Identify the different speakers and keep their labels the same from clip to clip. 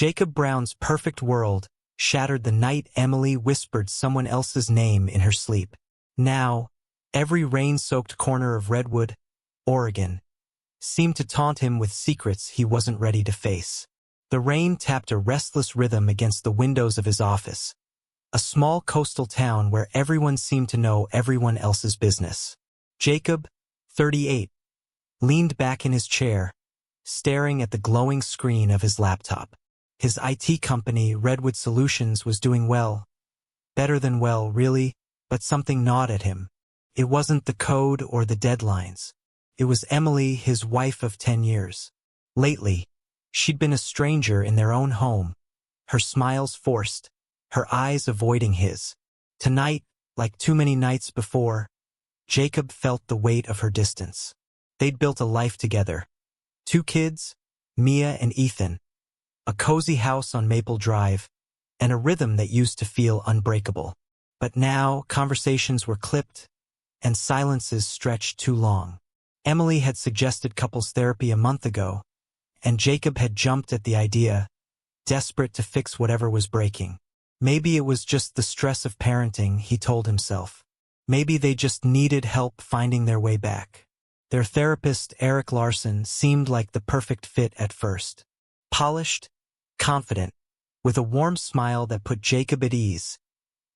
Speaker 1: Jacob Brown's perfect world shattered the night Emily whispered someone else's name in her sleep. Now, every rain-soaked corner of Redwood, Oregon, seemed to taunt him with secrets he wasn't ready to face. The rain tapped a restless rhythm against the windows of his office, a small coastal town where everyone seemed to know everyone else's business. Jacob, 38, leaned back in his chair, staring at the glowing screen of his laptop. His IT company, Redwood Solutions, was doing well. Better than well, really, but something gnawed at him. It wasn't the code or the deadlines. It was Emily, his wife of 10 years. Lately, she'd been a stranger in their own home, her smiles forced, her eyes avoiding his. Tonight, like too many nights before, Jacob felt the weight of her distance. They'd built a life together. 2 kids, Mia and Ethan, a cozy house on Maple Drive, and a rhythm that used to feel unbreakable. But now, conversations were clipped, and silences stretched too long. Emily had suggested couples therapy a month ago, and Jacob had jumped at the idea, desperate to fix whatever was breaking. Maybe it was just the stress of parenting, he told himself. Maybe they just needed help finding their way back. Their therapist, Eric Larson, seemed like the perfect fit at first. Polished, confident, with a warm smile that put Jacob at ease.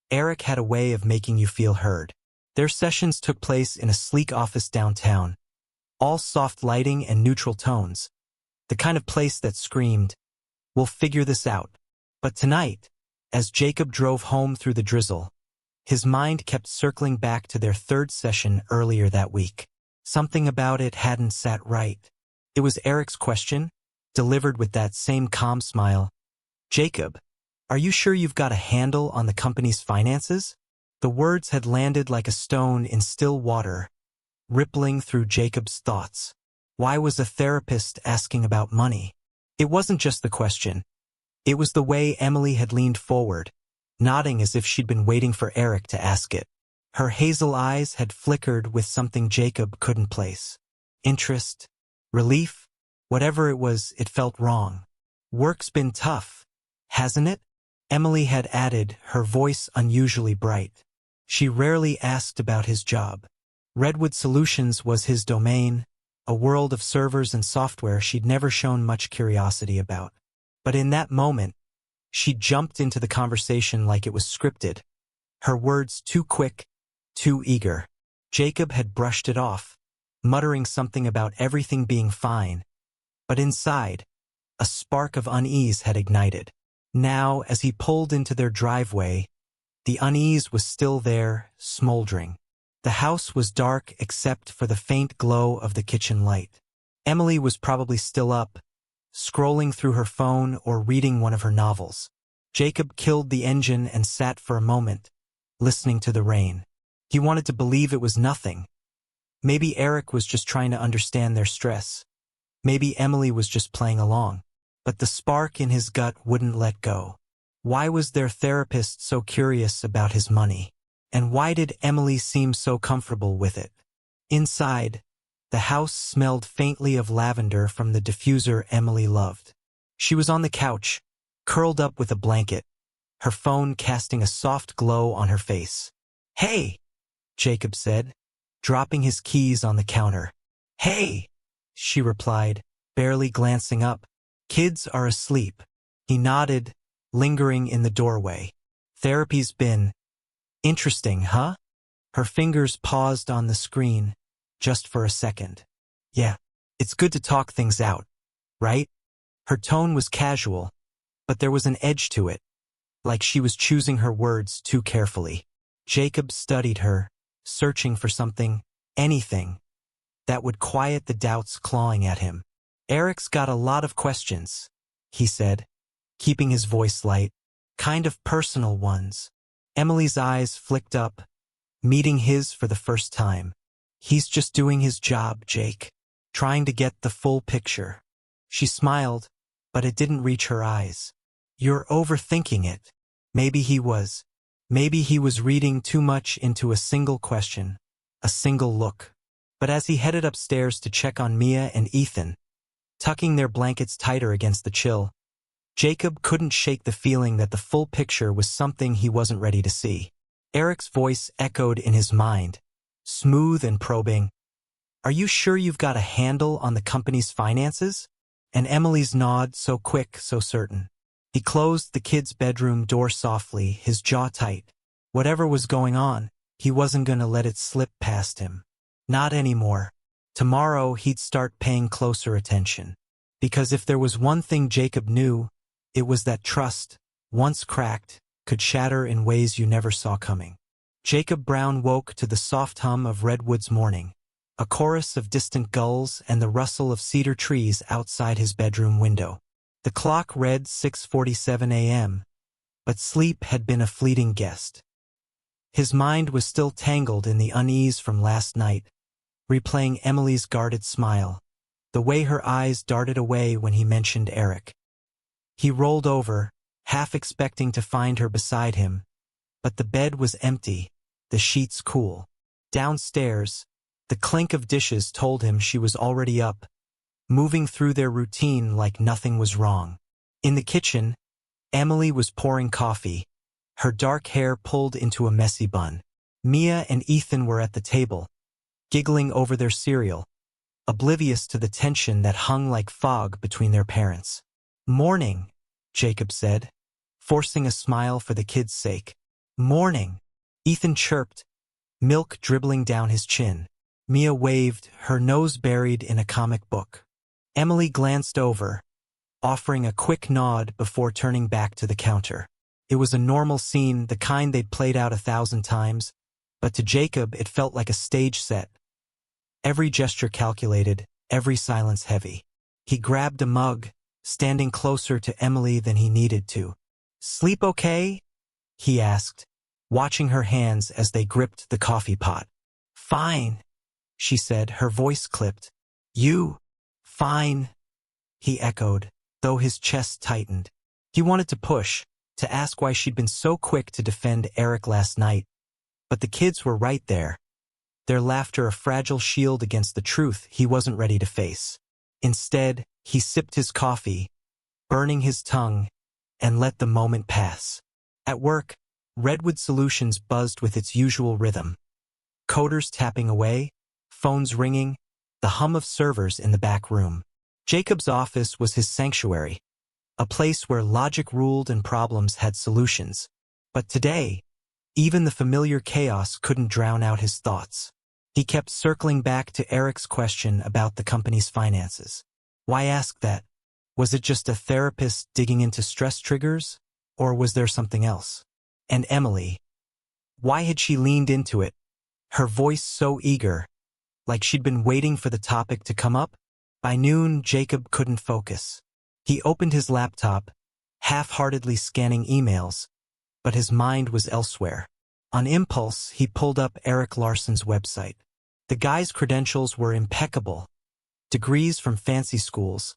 Speaker 1: Eric had a way of making you feel heard. Their sessions took place in a sleek office downtown, all soft lighting and neutral tones, the kind of place that screamed, "We'll figure this out." But tonight, as Jacob drove home through the drizzle, his mind kept circling back to their 3rd session earlier that week. Something about it hadn't sat right. It was Eric's question, delivered with that same calm smile. "Jacob, are you sure you've got a handle on the company's finances?" The words had landed like a stone in still water, rippling through Jacob's thoughts. Why was a therapist asking about money? It wasn't just the question. It was the way Emily had leaned forward, nodding as if she'd been waiting for Eric to ask it. Her hazel eyes had flickered with something Jacob couldn't place. Interest, relief, whatever it was, it felt wrong. "Work's been tough, hasn't it?" Emily had added, her voice unusually bright. She rarely asked about his job. Redwood Solutions was his domain, a world of servers and software she'd never shown much curiosity about. But in that moment, she jumped into the conversation like it was scripted, her words too quick, too eager. Jacob had brushed it off, muttering something about everything being fine. But inside, a spark of unease had ignited. Now, as he pulled into their driveway, the unease was still there, smoldering. The house was dark except for the faint glow of the kitchen light. Emily was probably still up, scrolling through her phone or reading one of her novels. Jacob killed the engine and sat for a moment, listening to the rain. He wanted to believe it was nothing. Maybe Eric was just trying to understand their stress. Maybe Emily was just playing along. But the spark in his gut wouldn't let go. Why was their therapist so curious about his money? And why did Emily seem so comfortable with it? Inside, the house smelled faintly of lavender from the diffuser Emily loved. She was on the couch, curled up with a blanket, her phone casting a soft glow on her face. "Hey," Jacob said, dropping his keys on the counter. "Hey," she replied, barely glancing up. "Kids are asleep." He nodded, lingering in the doorway. "Therapy's been interesting, huh?" Her fingers paused on the screen, just for a second. "Yeah, it's good to talk things out, right?" Her tone was casual, but there was an edge to it, like she was choosing her words too carefully. Jacob studied her, searching for something, anything, that would quiet the doubts clawing at him. "Eric's got a lot of questions," he said, keeping his voice light, "kind of personal ones." Emily's eyes flicked up, meeting his for the first time. "He's just doing his job, Jake, trying to get the full picture." She smiled, but it didn't reach her eyes. "You're overthinking it." Maybe he was. Maybe he was reading too much into a single question, a single look. But as he headed upstairs to check on Mia and Ethan, tucking their blankets tighter against the chill, Jacob couldn't shake the feeling that the full picture was something he wasn't ready to see. Eric's voice echoed in his mind, smooth and probing. "Are you sure you've got a handle on the company's finances?" And Emily's nod, so quick, so certain. He closed the kid's bedroom door softly, his jaw tight. Whatever was going on, he wasn't going to let it slip past him. Not anymore. Tomorrow he'd start paying closer attention. Because if there was one thing Jacob knew, it was that trust, once cracked, could shatter in ways you never saw coming. Jacob Brown woke to the soft hum of redwoods morning, a chorus of distant gulls and the rustle of cedar trees outside his bedroom window. The clock read 6:47 a.m., but sleep had been a fleeting guest. His mind was still tangled in the unease from last night, replaying Emily's guarded smile, the way her eyes darted away when he mentioned Eric. He rolled over, half expecting to find her beside him, but the bed was empty, the sheets cool. Downstairs, the clink of dishes told him she was already up, moving through their routine like nothing was wrong. In the kitchen, Emily was pouring coffee, her dark hair pulled into a messy bun. Mia and Ethan were at the table, giggling over their cereal, oblivious to the tension that hung like fog between their parents. "Morning," Jacob said, forcing a smile for the kid's sake. "Morning," Ethan chirped, milk dribbling down his chin. Mia waved, her nose buried in a comic book. Emily glanced over, offering a quick nod before turning back to the counter. It was a normal scene, the kind they'd played out 1,000 times, but to Jacob it felt like a stage set. Every gesture calculated, every silence heavy. He grabbed a mug, standing closer to Emily than he needed to. "Sleep okay?" he asked, watching her hands as they gripped the coffee pot. "Fine," she said, her voice clipped. "You?" "Fine," he echoed, though his chest tightened. He wanted to push, to ask why she'd been so quick to defend Eric last night, but the kids were right there, their laughter a fragile shield against the truth he wasn't ready to face. Instead, he sipped his coffee, burning his tongue, and let the moment pass. At work, Redwood Solutions buzzed with its usual rhythm. Coders tapping away, phones ringing, the hum of servers in the back room. Jacob's office was his sanctuary, a place where logic ruled and problems had solutions. But today, even the familiar chaos couldn't drown out his thoughts. He kept circling back to Eric's question about the company's finances. Why ask that? Was it just a therapist digging into stress triggers, or was there something else? And Emily, why had she leaned into it, her voice so eager, like she'd been waiting for the topic to come up? By noon, Jacob couldn't focus. He opened his laptop, half-heartedly scanning emails, but his mind was elsewhere. On impulse, he pulled up Eric Larson's website. The guy's credentials were impeccable. Degrees from fancy schools,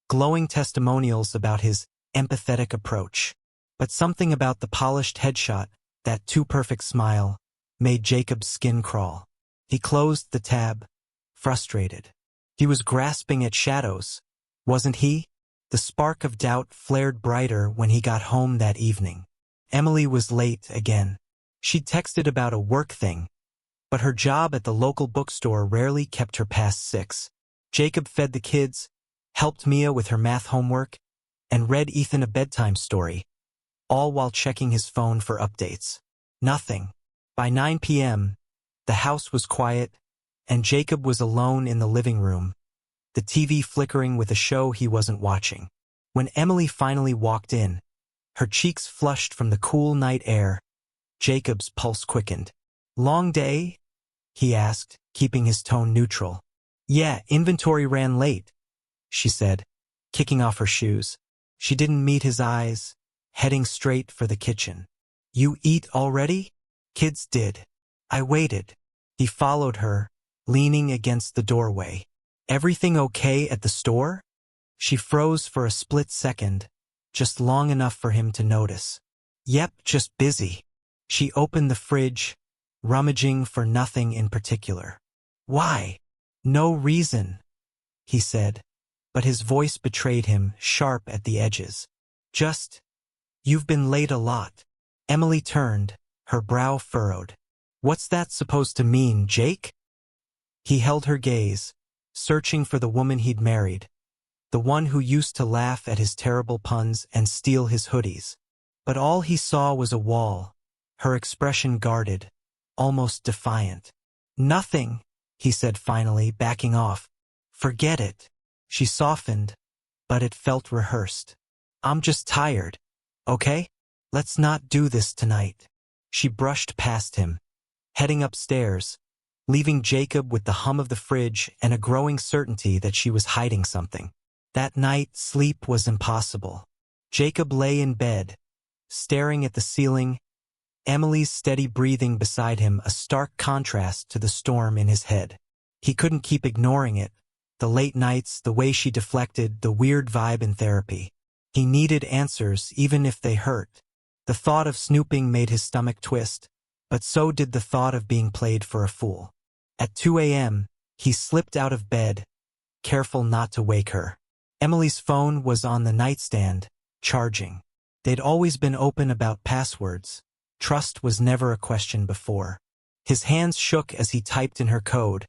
Speaker 1: glowing testimonials about his empathetic approach. But something about the polished headshot, that too-perfect smile, made Jacob's skin crawl. He closed the tab, frustrated. He was grasping at shadows, wasn't he? The spark of doubt flared brighter when he got home that evening. Emily was late again. She'd texted about a work thing, but her job at the local bookstore rarely kept her past 6. Jacob fed the kids, helped Mia with her math homework, and read Ethan a bedtime story, all while checking his phone for updates. Nothing. By 9 p.m., the house was quiet, and Jacob was alone in the living room, the TV flickering with a show he wasn't watching. When Emily finally walked in, her cheeks flushed from the cool night air, Jacob's pulse quickened. "Long day?" he asked, keeping his tone neutral. "Yeah, inventory ran late," she said, kicking off her shoes. She didn't meet his eyes, heading straight for the kitchen. "You eat already?" "Kids did. I waited." He followed her, leaning against the doorway. "Everything okay at the store?" She froze for a split second, just long enough for him to notice. "Yep, just busy." She opened the fridge, rummaging for nothing in particular. "Why?" "No reason," he said, but his voice betrayed him, sharp at the edges. Just, you've been late a lot. Emily turned, her brow furrowed. What's that supposed to mean, Jake? He held her gaze, searching for the woman he'd married, the one who used to laugh at his terrible puns and steal his hoodies. But all he saw was a wall, her expression guarded, almost defiant. Nothing, he said finally, backing off. Forget it. She softened, but it felt rehearsed. I'm just tired, okay? Let's not do this tonight. She brushed past him, heading upstairs, leaving Jacob with the hum of the fridge and a growing certainty that she was hiding something. That night, sleep was impossible. Jacob lay in bed, staring at the ceiling, Emily's steady breathing beside him a stark contrast to the storm in his head. He couldn't keep ignoring it, the late nights, the way she deflected, the weird vibe in therapy. He needed answers, even if they hurt. The thought of snooping made his stomach twist, but so did the thought of being played for a fool. At 2 a.m., he slipped out of bed, careful not to wake her. Emily's phone was on the nightstand, charging. They'd always been open about passwords. Trust was never a question before. His hands shook as he typed in her code,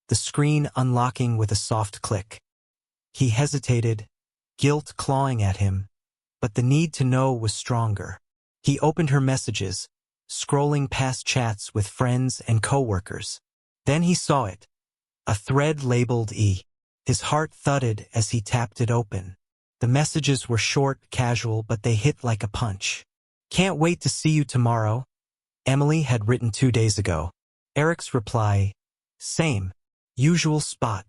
Speaker 1: the screen unlocking with a soft click. He hesitated, guilt clawing at him, but the need to know was stronger. He opened her messages, scrolling past chats with friends and coworkers. Then he saw it, a thread labeled E. His heart thudded as he tapped it open. The messages were short, casual, but they hit like a punch. Can't wait to see you tomorrow, Emily had written 2 days ago. Eric's reply, same, usual spot.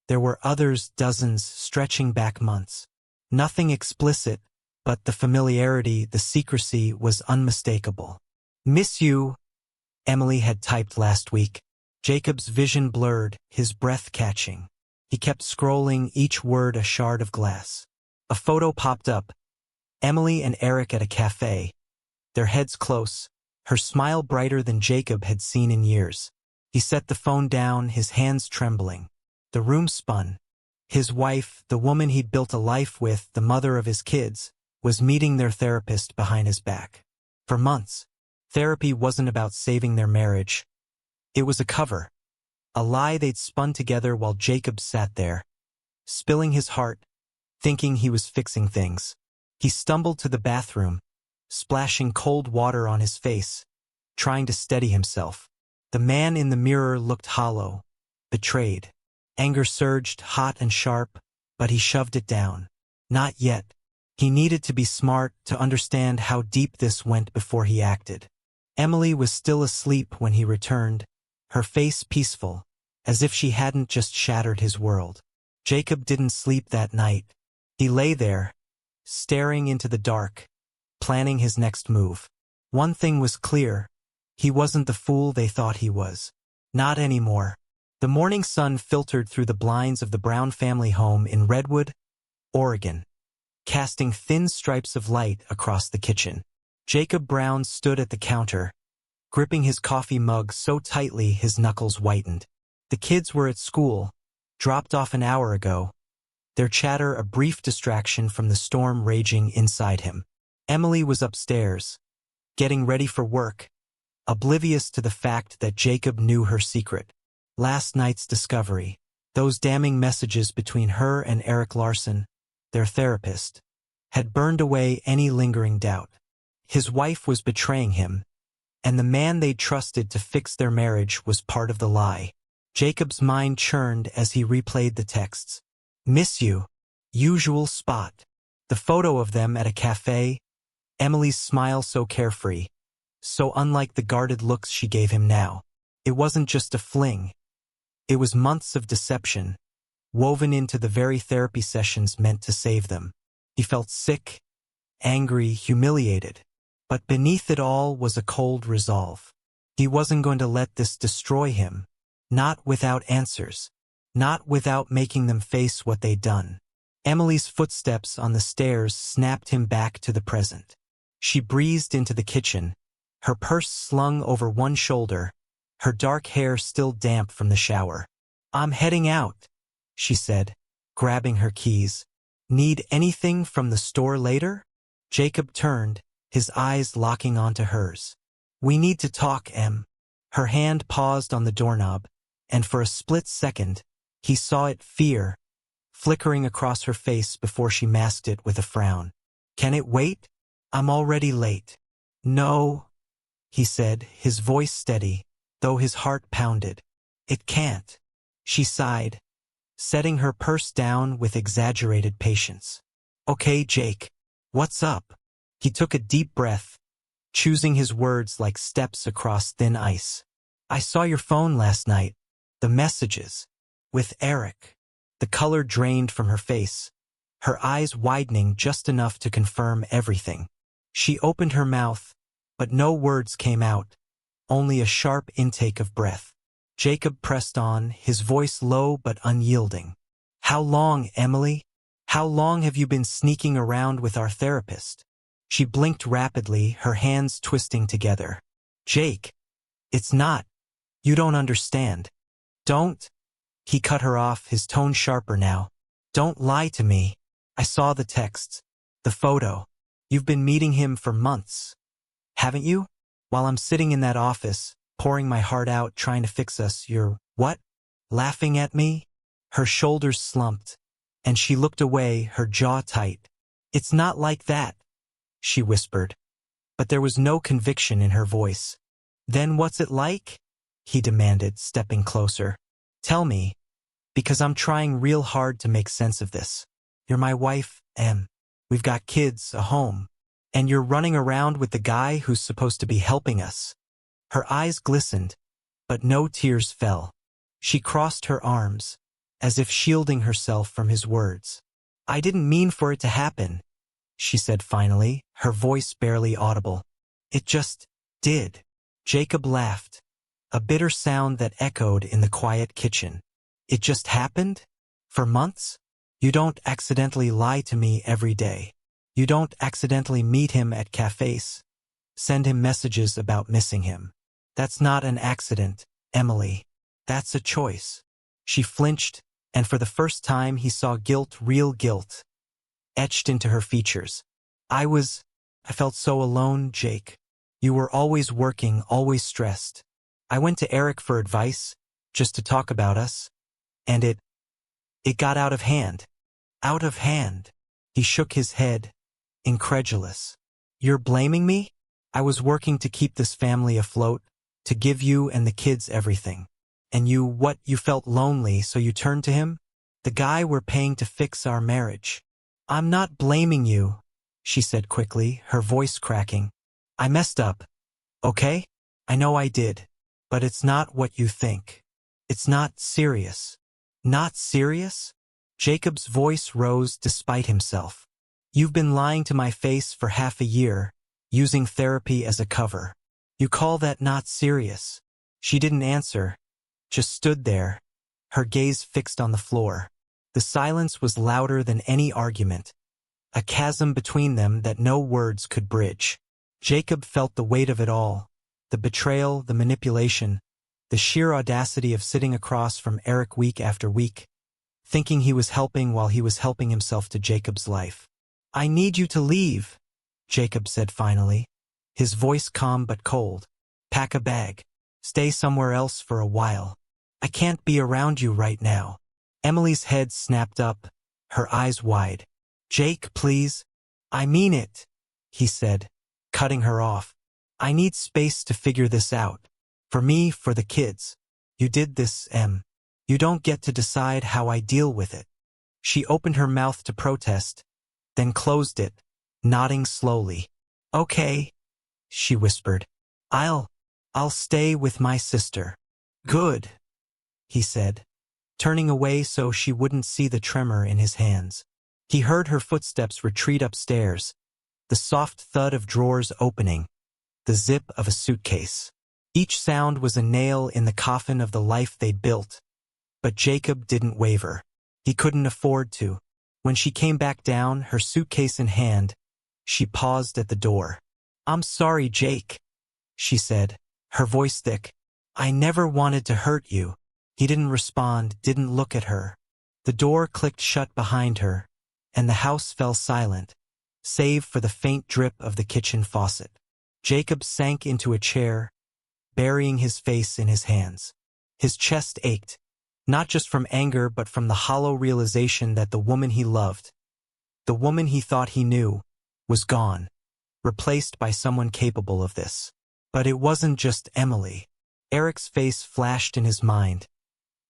Speaker 1: There were others, dozens, stretching back months. Nothing explicit, but the familiarity, the secrecy was unmistakable. Miss you, Emily had typed last week. Jacob's vision blurred, his breath catching. He kept scrolling, each word a shard of glass. A photo popped up. Emily and Eric at a cafe, their heads close, her smile brighter than Jacob had seen in years. He set the phone down, his hands trembling. The room spun. His wife, the woman he'd built a life with, the mother of his kids, was meeting their therapist behind his back. For months, therapy wasn't about saving their marriage. It was a cover, a lie they'd spun together while Jacob sat there, spilling his heart, thinking he was fixing things. He stumbled to the bathroom, splashing cold water on his face, trying to steady himself. The man in the mirror looked hollow, betrayed. Anger surged, hot and sharp, but he shoved it down. Not yet. He needed to be smart, to understand how deep this went before he acted. Emily was still asleep when he returned, her face peaceful, as if she hadn't just shattered his world. Jacob didn't sleep that night. He lay there, staring into the dark, planning his next move. One thing was clear. He wasn't the fool they thought he was. Not anymore. The morning sun filtered through the blinds of the Brown family home in Redwood, Oregon, casting thin stripes of light across the kitchen. Jacob Brown stood at the counter, gripping his coffee mug so tightly his knuckles whitened. The kids were at school, dropped off an hour ago, their chatter a brief distraction from the storm raging inside him. Emily was upstairs, getting ready for work, oblivious to the fact that Jacob knew her secret. Last night's discovery, those damning messages between her and Eric Larson, their therapist, had burned away any lingering doubt. His wife was betraying him, and the man they'd trusted to fix their marriage was part of the lie. Jacob's mind churned as he replayed the texts. Miss you. Usual spot. The photo of them at a cafe, Emily's smile so carefree, so unlike the guarded looks she gave him now. It wasn't just a fling. It was months of deception, woven into the very therapy sessions meant to save them. He felt sick, angry, humiliated. But beneath it all was a cold resolve. He wasn't going to let this destroy him. Not without answers. Not without making them face what they'd done. Emily's footsteps on the stairs snapped him back to the present. She breezed into the kitchen, her purse slung over one shoulder, her dark hair still damp from the shower. I'm heading out, she said, grabbing her keys. Need anything from the store later? Jacob turned, his eyes locking onto hers. We need to talk, Em. Her hand paused on the doorknob, and for a split second, he saw it fear flickering across her face before she masked it with a frown. Can it wait? I'm already late. No, he said, his voice steady, though his heart pounded. It can't. She sighed, setting her purse down with exaggerated patience. Okay, Jake, what's up? He took a deep breath, choosing his words like steps across thin ice. I saw your phone last night. The messages. With Eric. The color drained from her face, her eyes widening just enough to confirm everything. She opened her mouth, but no words came out, only a sharp intake of breath. Jacob pressed on, his voice low but unyielding. How long, Emily? How long have you been sneaking around with our therapist? She blinked rapidly, her hands twisting together. Jake, it's not. You don't understand. Don't. He cut her off, his tone sharper now. Don't lie to me. I saw the texts, the photo. You've been meeting him for months. Haven't you? While I'm sitting in that office, pouring my heart out trying to fix us, you're, what? Laughing at me? Her shoulders slumped, and she looked away, her jaw tight. It's not like that, she whispered. But there was no conviction in her voice. Then what's it like? He demanded, stepping closer. Tell me, because I'm trying real hard to make sense of this. You're my wife, Em. We've got kids, a home. And you're running around with the guy who's supposed to be helping us. Her eyes glistened, but no tears fell. She crossed her arms, as if shielding herself from his words. I didn't mean for it to happen, she said finally, her voice barely audible. It just did. Jacob laughed, a bitter sound that echoed in the quiet kitchen. It just happened? For months? You don't accidentally lie to me every day. You don't accidentally meet him at cafes, send him messages about missing him. That's not an accident, Emily. That's a choice. She flinched, and for the first time he saw guilt, real guilt, etched into her features. I felt so alone, Jake. You were always working, always stressed. I went to Eric for advice, just to talk about us, and it got out of hand. Out of hand. He shook his head, incredulous. You're blaming me? I was working to keep this family afloat, to give you and the kids everything. And you felt lonely, so you turned to him? The guy we're paying to fix our marriage. I'm not blaming you, she said quickly, her voice cracking. I messed up, okay? I know I did. But it's not what you think. It's not serious. Not serious? Jacob's voice rose despite himself. You've been lying to my face for half a year, using therapy as a cover. You call that not serious? She didn't answer, just stood there, her gaze fixed on the floor. The silence was louder than any argument, a chasm between them that no words could bridge. Jacob felt the weight of it all. The betrayal, the manipulation, the sheer audacity of sitting across from Eric week after week, thinking he was helping while he was helping himself to Jacob's life. I need you to leave, Jacob said finally, his voice calm but cold. Pack a bag. Stay somewhere else for a while. I can't be around you right now. Emily's head snapped up, her eyes wide. Jake, please. I mean it, he said, cutting her off. I need space to figure this out. For me, for the kids. You did this, Em. You don't get to decide how I deal with it. She opened her mouth to protest, then closed it, nodding slowly. Okay, she whispered. I'll stay with my sister. Good, he said, turning away so she wouldn't see the tremor in his hands. He heard her footsteps retreat upstairs, the soft thud of drawers opening, the zip of a suitcase. Each sound was a nail in the coffin of the life they'd built. But Jacob didn't waver. He couldn't afford to. When she came back down, her suitcase in hand, she paused at the door. I'm sorry, Jake, she said, her voice thick. I never wanted to hurt you. He didn't respond, didn't look at her. The door clicked shut behind her, and the house fell silent, save for the faint drip of the kitchen faucet. Jacob sank into a chair, burying his face in his hands. His chest ached, not just from anger but from the hollow realization that the woman he loved, the woman he thought he knew, was gone, replaced by someone capable of this. But it wasn't just Emily. Eric's face flashed in his mind.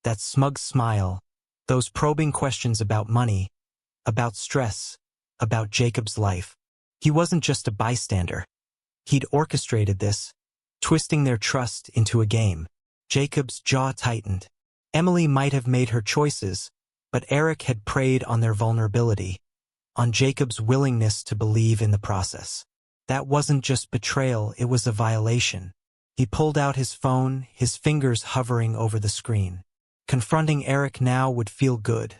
Speaker 1: That smug smile, those probing questions about money, about stress, about Jacob's life. He wasn't just a bystander. He'd orchestrated this, twisting their trust into a game. Jacob's jaw tightened. Emily might have made her choices, but Eric had preyed on their vulnerability, on Jacob's willingness to believe in the process. That wasn't just betrayal, it was a violation. He pulled out his phone, his fingers hovering over the screen. Confronting Eric now would feel good,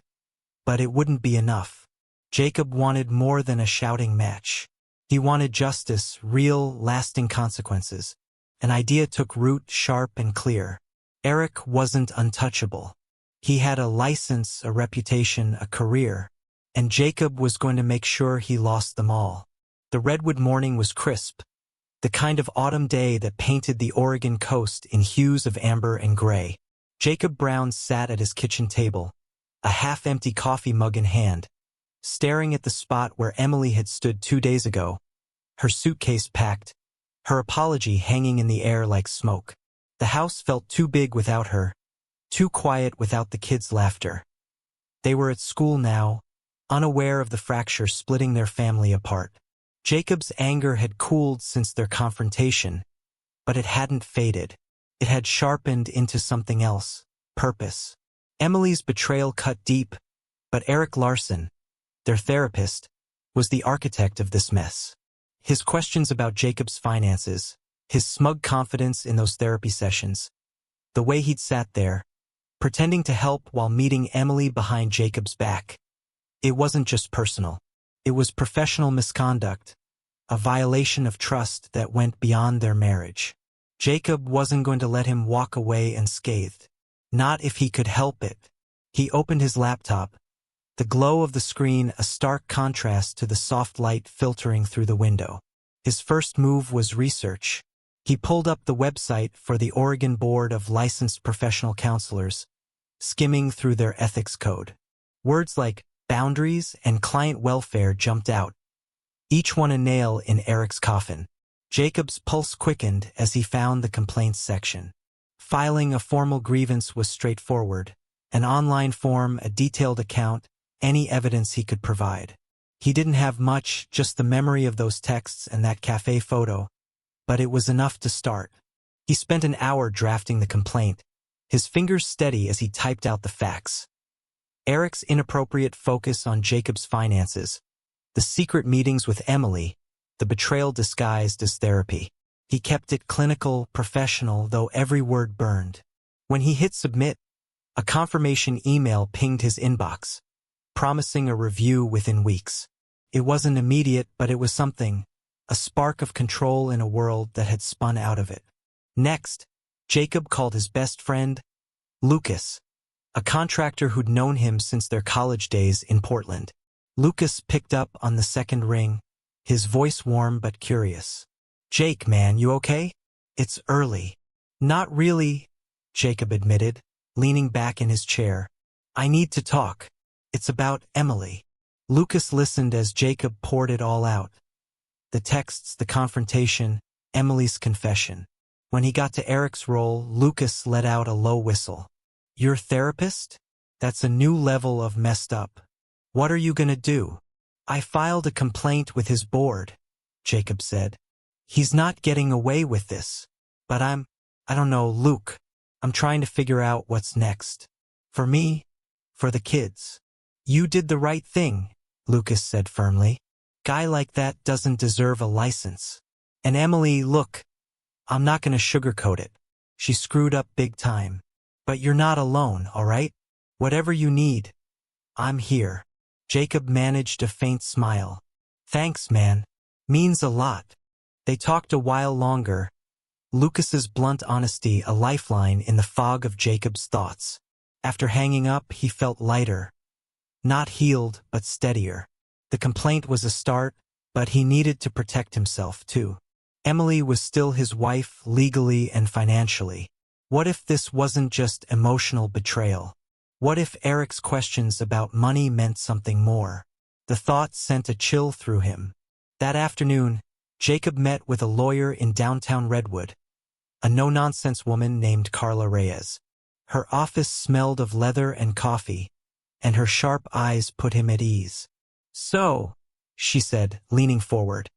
Speaker 1: but it wouldn't be enough. Jacob wanted more than a shouting match. He wanted justice, real, lasting consequences. An idea took root, sharp and clear. Eric wasn't untouchable. He had a license, a reputation, a career, and Jacob was going to make sure he lost them all. The redwood morning was crisp, the kind of autumn day that painted the Oregon coast in hues of amber and gray. Jacob Brown sat at his kitchen table, a half-empty coffee mug in hand, staring at the spot where Emily had stood 2 days ago, her suitcase packed, her apology hanging in the air like smoke. The house felt too big without her, too quiet without the kids' laughter. They were at school now, unaware of the fracture splitting their family apart. Jacob's anger had cooled since their confrontation, but it hadn't faded. It had sharpened into something else, purpose. Emily's betrayal cut deep, but Eric Larson, their therapist, was the architect of this mess. His questions about Jacob's finances, his smug confidence in those therapy sessions, the way he'd sat there, pretending to help while meeting Emily behind Jacob's back. It wasn't just personal. It was professional misconduct, a violation of trust that went beyond their marriage. Jacob wasn't going to let him walk away unscathed. Not if he could help it. He opened his laptop, the glow of the screen a stark contrast to the soft light filtering through the window. His first move was research. He pulled up the website for the Oregon Board of Licensed Professional Counselors, skimming through their ethics code. Words like boundaries and client welfare jumped out, each one a nail in Eric's coffin. Jacob's pulse quickened as he found the complaints section. Filing a formal grievance was straightforward. An online form, a detailed account, any evidence he could provide. He didn't have much, just the memory of those texts and that cafe photo, but it was enough to start. He spent an hour drafting the complaint, his fingers steady as he typed out the facts. Eric's inappropriate focus on Jacob's finances, the secret meetings with Emily, the betrayal disguised as therapy. He kept it clinical, professional, though every word burned. When he hit submit, a confirmation email pinged his inbox, promising a review within weeks. It wasn't immediate, but it was something, a spark of control in a world that had spun out of it. Next, Jacob called his best friend, Lucas, a contractor who'd known him since their college days in Portland. Lucas picked up on the second ring, his voice warm but curious. "Jake, man, you okay?" "It's early." "Not really," Jacob admitted, leaning back in his chair. "I need to talk. It's about Emily." Lucas listened as Jacob poured it all out. The texts, the confrontation, Emily's confession. When he got to Eric's role, Lucas let out a low whistle. "Your therapist? That's a new level of messed up. What are you gonna do?" "I filed a complaint with his board," Jacob said. "He's not getting away with this. But I don't know, Luke. I'm trying to figure out what's next. For me, for the kids." "You did the right thing," Lucas said firmly. "Guy like that doesn't deserve a license." "And Emily, look, I'm not gonna sugarcoat it. She screwed up big time. But you're not alone, all right? Whatever you need, I'm here." Jacob managed a faint smile. "Thanks, man. Means a lot." They talked a while longer, Lucas's blunt honesty a lifeline in the fog of Jacob's thoughts. After hanging up, he felt lighter. Not healed, but steadier. The complaint was a start, But he needed to protect himself, too. Emily was still his wife legally and financially. What if this wasn't just emotional betrayal? What if Eric's questions about money meant something more? The thought sent a chill through him. That afternoon, Jacob met with a lawyer in downtown Redwood, a no-nonsense woman named Carla Reyes. Her office smelled of leather and coffee, and her sharp eyes put him at ease. "So," she said, leaning forward,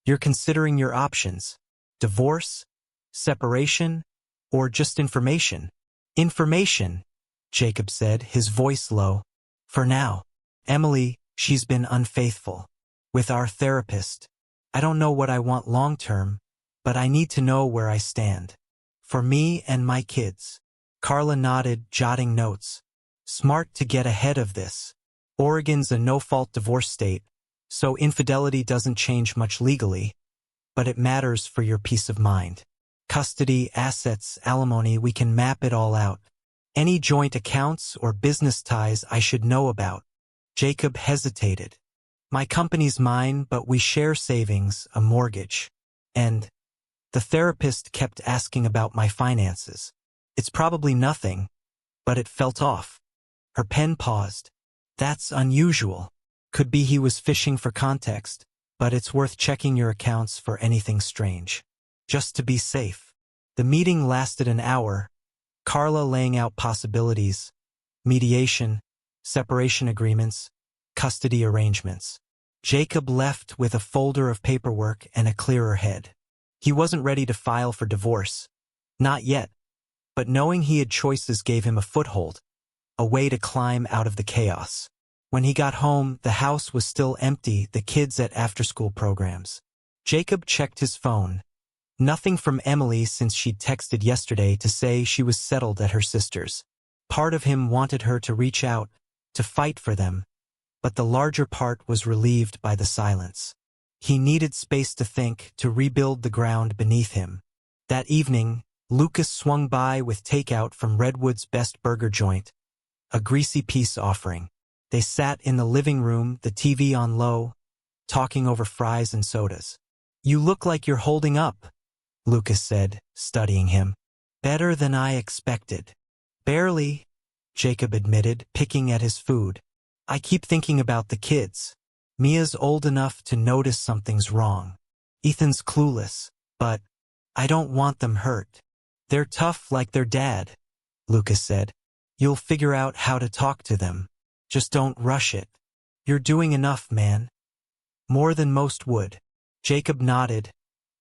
Speaker 1: "you're considering your options. Divorce? Separation? Or just information?" "Information," Jacob said, his voice low. "For now. Emily, she's been unfaithful. With our therapist. I don't know what I want long-term, but I need to know where I stand. For me and my kids." Carla nodded, jotting notes. "Smart to get ahead of this. Oregon's a no-fault divorce state, so infidelity doesn't change much legally, but it matters for your peace of mind. Custody, assets, alimony, we can map it all out. Any joint accounts or business ties I should know about." Jacob hesitated. "My company's mine, but we share savings, a mortgage. And the therapist kept asking about my finances. It's probably nothing, but it felt off." Her pen paused. "That's unusual. Could be he was fishing for context, but it's worth checking your accounts for anything strange. Just to be safe." The meeting lasted an hour, Carla laying out possibilities: mediation, separation agreements, custody arrangements. Jacob left with a folder of paperwork and a clearer head. He wasn't ready to file for divorce. Not yet. But knowing he had choices gave him a foothold, a way to climb out of the chaos. When he got home, the house was still empty, the kids at after-school programs. Jacob checked his phone. Nothing from Emily since she'd texted yesterday to say she was settled at her sister's. Part of him wanted her to reach out, to fight for them, but the larger part was relieved by the silence. He needed space to think, to rebuild the ground beneath him. That evening, Lucas swung by with takeout from Redwood's best burger joint, a greasy peace offering. They sat in the living room, the TV on low, talking over fries and sodas. "You look like you're holding up," Lucas said, studying him. "Better than I expected." "Barely," Jacob admitted, picking at his food. "I keep thinking about the kids. Mia's old enough to notice something's wrong. Ethan's clueless, but I don't want them hurt. They're tough like their dad," Lucas said. "You'll figure out how to talk to them. Just don't rush it. You're doing enough, man." "More than most would." Jacob nodded,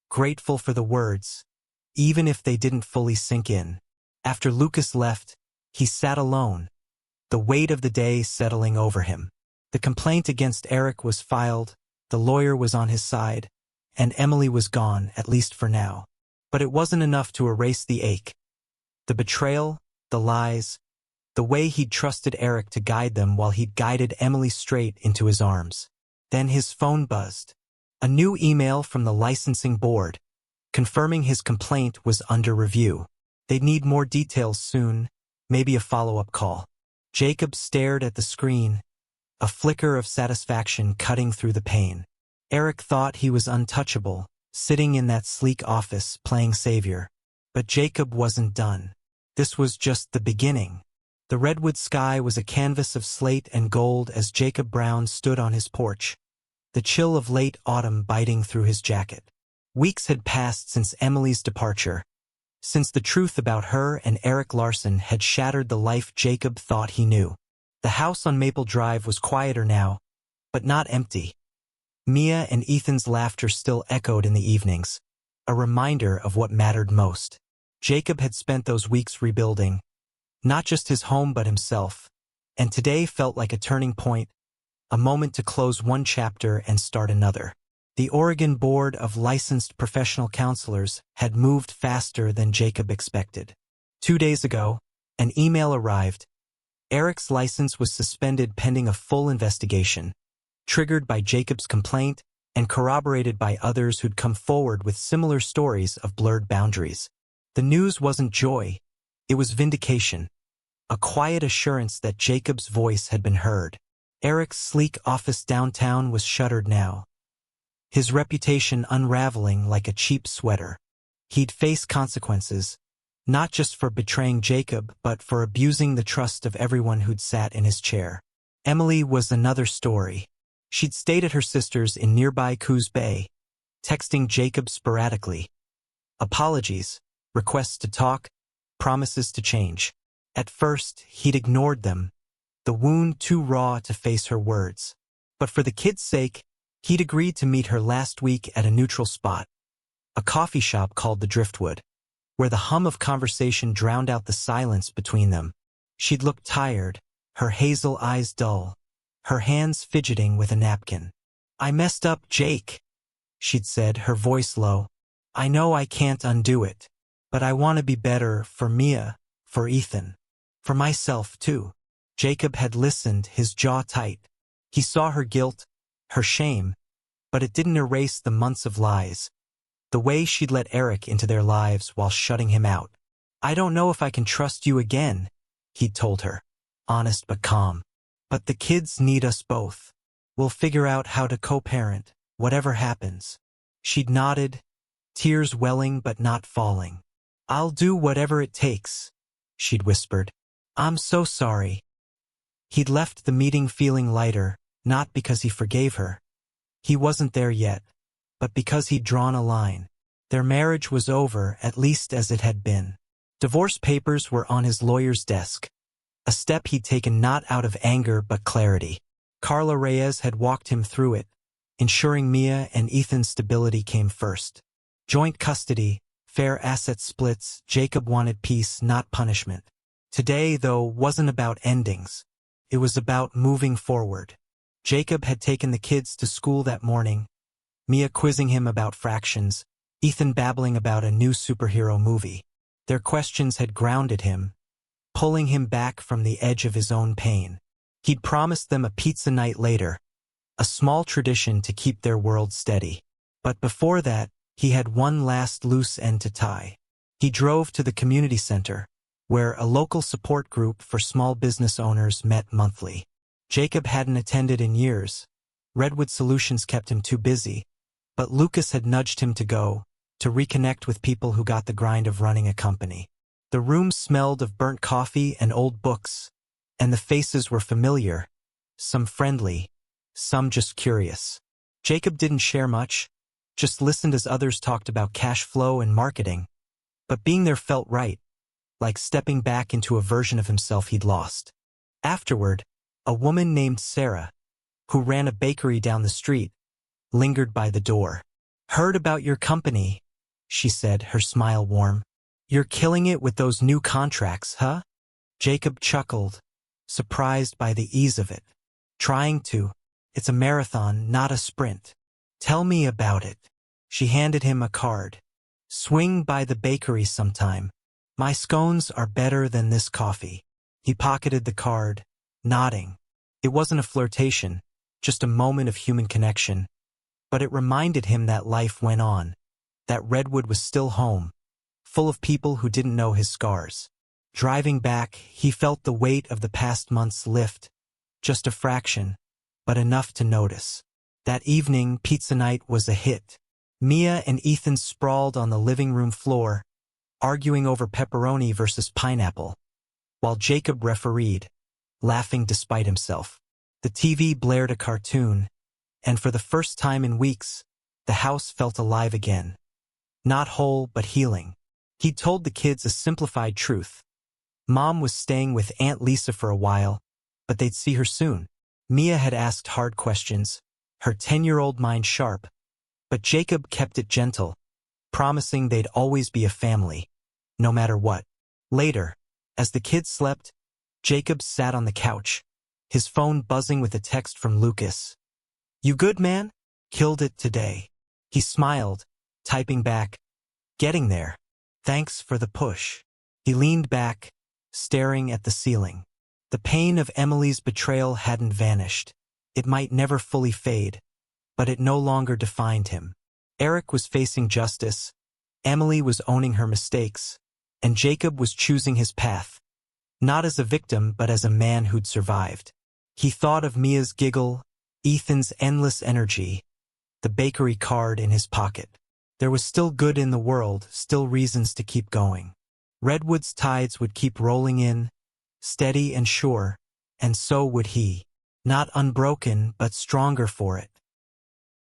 Speaker 1: grateful for the words, even if they didn't fully sink in. After Lucas left, he sat alone, the weight of the day settling over him. The complaint against Eric was filed, the lawyer was on his side, and Emily was gone, at least for now. But it wasn't enough to erase the ache. The betrayal, the lies, the way he'd trusted Eric to guide them while he'd guided Emily straight into his arms. Then his phone buzzed. A new email from the licensing board, confirming his complaint was under review. They'd need more details soon, maybe a follow-up call. Jacob stared at the screen, a flicker of satisfaction cutting through the pain. Eric thought he was untouchable, sitting in that sleek office playing savior. But Jacob wasn't done. This was just the beginning. The redwood sky was a canvas of slate and gold as Jacob Brown stood on his porch, the chill of late autumn biting through his jacket. Weeks had passed since Emily's departure, since the truth about her and Eric Larson had shattered the life Jacob thought he knew. The house on Maple Drive was quieter now, but not empty. Mia and Ethan's laughter still echoed in the evenings, a reminder of what mattered most. Jacob had spent those weeks rebuilding, not just his home but himself, and today felt like a turning point, a moment to close one chapter and start another. The Oregon Board of Licensed Professional Counselors had moved faster than Jacob expected. 2 days ago, an email arrived. Eric's license was suspended pending a full investigation, triggered by Jacob's complaint and corroborated by others who'd come forward with similar stories of blurred boundaries. The news wasn't joy, it was vindication, a quiet assurance that Jacob's voice had been heard. Eric's sleek office downtown was shuttered now, his reputation unraveling like a cheap sweater. He'd face consequences, not just for betraying Jacob, but for abusing the trust of everyone who'd sat in his chair. Emily was another story. She'd stayed at her sister's in nearby Coos Bay, texting Jacob sporadically. Apologies, requests to talk, promises to change. At first, he'd ignored them, the wound too raw to face her words. But for the kid's sake, he'd agreed to meet her last week at a neutral spot, a coffee shop called the Driftwood, where the hum of conversation drowned out the silence between them. She'd looked tired, her hazel eyes dull, her hands fidgeting with a napkin. "I messed up, Jake," she'd said, her voice low. "I know I can't undo it, but I want to be better for Mia, for Ethan, for myself too." Jacob had listened, his jaw tight. He saw her guilt, her shame, but it didn't erase the months of lies, the way she'd let Eric into their lives while shutting him out. "I don't know if I can trust you again," he'd told her, honest but calm. "But the kids need us both. We'll figure out how to co-parent, whatever happens." She'd nodded, tears welling but not falling. "I'll do whatever it takes," she'd whispered. "I'm so sorry." He'd left the meeting feeling lighter, not because he forgave her. He wasn't there yet, but because he'd drawn a line. Their marriage was over, at least as it had been. Divorce papers were on his lawyer's desk, a step he'd taken not out of anger but clarity. Carla Reyes had walked him through it, ensuring Mia and Ethan's stability came first. Joint custody, fair asset splits, Jacob wanted peace, not punishment. Today, though, wasn't about endings. It was about moving forward. Jacob had taken the kids to school that morning, Mia quizzing him about fractions, Ethan babbling about a new superhero movie. Their questions had grounded him, pulling him back from the edge of his own pain. He'd promised them a pizza night later, a small tradition to keep their world steady. But before that, he had one last loose end to tie. He drove to the community center, where a local support group for small business owners met monthly. Jacob hadn't attended in years. Redwood Solutions kept him too busy, but Lucas had nudged him to go, to reconnect with people who got the grind of running a company. The room smelled of burnt coffee and old books, and the faces were familiar, some friendly, some just curious. Jacob didn't share much, just listened as others talked about cash flow and marketing. But being there felt right, like stepping back into a version of himself he'd lost. Afterward, a woman named Sarah, who ran a bakery down the street, lingered by the door. "Heard about your company," she said, her smile warm. "You're killing it with those new contracts, huh?" Jacob chuckled, surprised by the ease of it. "Trying to. It's a marathon, not a sprint." "Tell me about it." She handed him a card. "Swing by the bakery sometime. My scones are better than this coffee." He pocketed the card, nodding. It wasn't a flirtation, just a moment of human connection. But it reminded him that life went on, that Redwood was still home, full of people who didn't know his scars. Driving back, he felt the weight of the past months lift, just a fraction, but enough to notice. That evening, pizza night was a hit. Mia and Ethan sprawled on the living room floor, arguing over pepperoni versus pineapple, while Jacob refereed, laughing despite himself. The TV blared a cartoon, and for the first time in weeks, the house felt alive again. Not whole, but healing. He'd told the kids a simplified truth. Mom was staying with Aunt Lisa for a while, but they'd see her soon. Mia had asked hard questions, her 10-year-old mind sharp, but Jacob kept it gentle, promising they'd always be a family, no matter what. Later, as the kids slept, Jacob sat on the couch, his phone buzzing with a text from Lucas. "You good, man? Killed it today." He smiled, typing back, "Getting there. Thanks for the push." He leaned back, staring at the ceiling. The pain of Emily's betrayal hadn't vanished. It might never fully fade, but it no longer defined him. Eric was facing justice, Emily was owning her mistakes, and Jacob was choosing his path, not as a victim but as a man who'd survived. He thought of Mia's giggle, Ethan's endless energy, the bakery card in his pocket. There was still good in the world, still reasons to keep going. Redwood's tides would keep rolling in, steady and sure, and so would he. Not unbroken, but stronger for it.